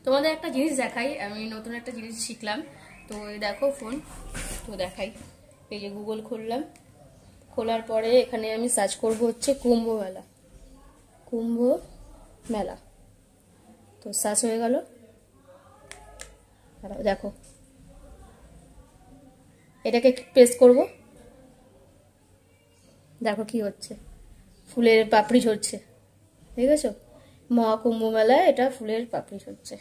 তোমাদের একটা জিনিস দেখাই, আমি নতুন একটা জিনিস শিখলাম। তো এই দেখো ফোন, তো দেখাই। এই যে গুগল খুললাম, খোলার পরে এখানে আমি সার্চ করব হচ্ছে কুম্ভ মেলা। কুম্ভ মেলা, তো সার্চ হয়ে গেল। দেখো এটাকে প্রেস করব, দেখো কি হচ্ছে, ফুলের পাপড়ি ঝরছে। ঠিক আছে, মহাকুম্ভ মেলায় এটা ফুলের পাপড়ি ঝরছে।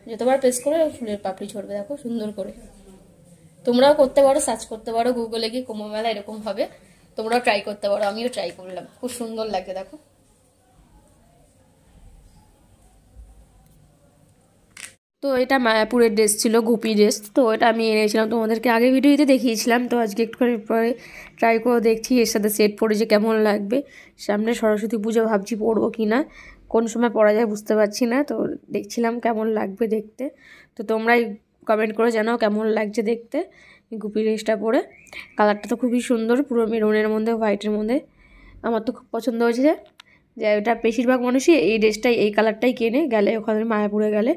যতবার প্রেস করে ফুলের পাপড়ি ঝরবে, দেখো সুন্দর করে। তোমরাও করতে পারো, সার্চ করতে পারো গুগলে গিয়ে কুম্ভ মেলা এরকম হবে, তোমরাও ট্রাই করতে পারো। আমিও ট্রাই করলাম, খুব সুন্দর লাগছে দেখো। তো এটা মায়াপুরের ড্রেস ছিল, গোপী ড্রেস। তো এটা আমি এনেছিলাম, তোমাদেরকে আগে ভিডিওতে দেখিয়েছিলাম। তো আজকে একটুখানি পরে ট্রাই করে দেখছি এর সাথে সেট পরে যে কেমন লাগবে। সামনে সরস্বতী পুজো, ভাবছি পরবো কি না, কোন সময় পরা যায় বুঝতে পারছি না। তো দেখছিলাম কেমন লাগবে দেখতে। তো তোমরাই কমেন্ট করে জানাও কেমন লাগছে দেখতে গোপী ড্রেসটা পরে। কালারটা তো খুবই সুন্দর, পুরো মেরুনের মধ্যে হোয়াইটের মধ্যে। আমার তো খুব পছন্দ হয়েছে যে এটা বেশিরভাগ মানুষই এই ড্রেসটাই, এই কালারটাই কেনে গেলে ওখানে মায়াপুরে গেলে।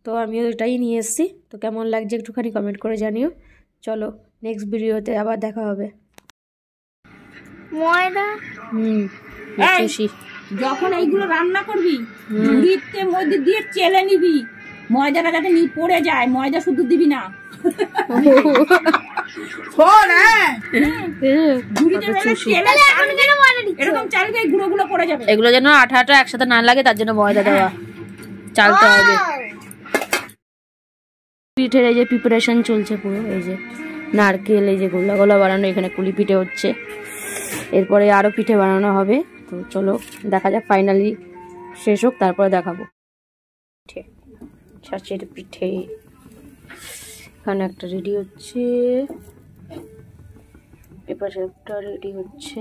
তো আমিও এটাই নিয়ে এসেছি। তো কেমন লাগছে একটুখানি কমেন্ট করে জানিও। চলো নেক্সট ভিডিওতে আবার দেখা হবে। ময়দা যখন এইগুলো রান্না করবি মুড়িতে মধ্যে দিয়ে চেলে নিবি, ময়দাটা যাতে পড়ে যায়, ময়দা শুধু দিবি না। এরকম চালবে গুঁড়ো গুলো পড়ে যাবে, এগুলো যেন আঠা আঠা একসাথে না লাগে তার জন্য ময়দা দেওয়া চালতে হবে। পিঠের এই যে প্রিপারেশন চলছে পুরো, এই যে নারকেল, এই যে গোলা গোলা বানানো, এখানে কুলি পিঠে হচ্ছে, এরপরে আরো পিঠে বানানো হবে। তো চলো দেখা যাক, ফাইনালি শেষ হোক তারপরে দেখাবো। ছাঁচের পিঠে এখানে একটা রেডি হচ্ছে, এপাশে একটা রেডি হচ্ছে,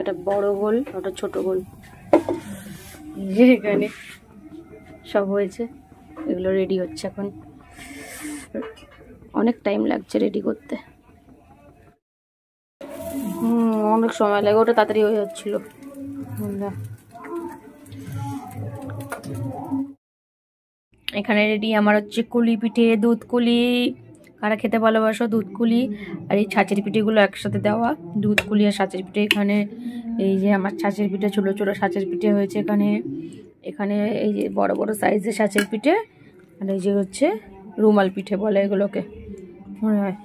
এটা বড় গোল, ওটা ছোট গোল। এখানে সব হয়েছে, এগুলো রেডি হচ্ছে এখন। অনেক টাইম লাগছে রেডি করতে, অনেক সময় লাগে, ওটা তাড়াতাড়ি হয়ে যাচ্ছিল। এখানে রেডি আমার হচ্ছে কুলি পিঠে, দুধ কুলি, কারা খেতে ভালোবাসো দুধ কুলি, আর এই ছাঁচের পিঠেগুলো একসাথে দেওয়া, দুধ কুলি আর ছাঁচের পিঠে। এখানে এই যে আমার ছাঁচের পিঠে, ছোটো ছোটো ছাঁচের পিঠে হয়েছে এখানে। এখানে এই যে বড় বড় সাইজের ছাঁচের পিঠে, আর এই যে হচ্ছে রুমাল পিঠে বলে এগুলোকে মনে হয়।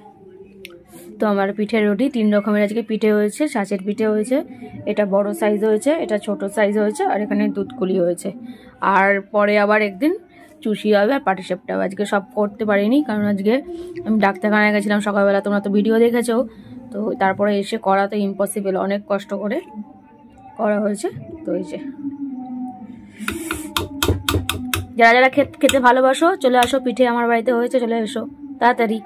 তো আমার পিঠে রুটি 3 রকমের আজকে পিঠে হয়েছে, ছাঁচের পিঠে হয়েছে, এটা বড় সাইজ হয়েছে, এটা ছোট সাইজ হয়েছে, আর এখানে দুধ কুলি হয়েছে। আর পরে আবার একদিন চুষি হবে আর পাটিসাপটা হবে। আজকে সব করতে পারিনি, কারণ আজকে আমি ডাক্তারখানায় গেছিলাম সকালবেলা, তোমরা তো ভিডিও দেখেছো। তো তারপরে এসে করা তো ইম্পসিবল, অনেক কষ্ট করে করা হয়েছে। তো এই যে যারা যারা খেতে ভালোবাসো চলে আসো, পিঠে আমার বাড়িতে হয়েছে, চলে এসো তাড়াতাড়ি।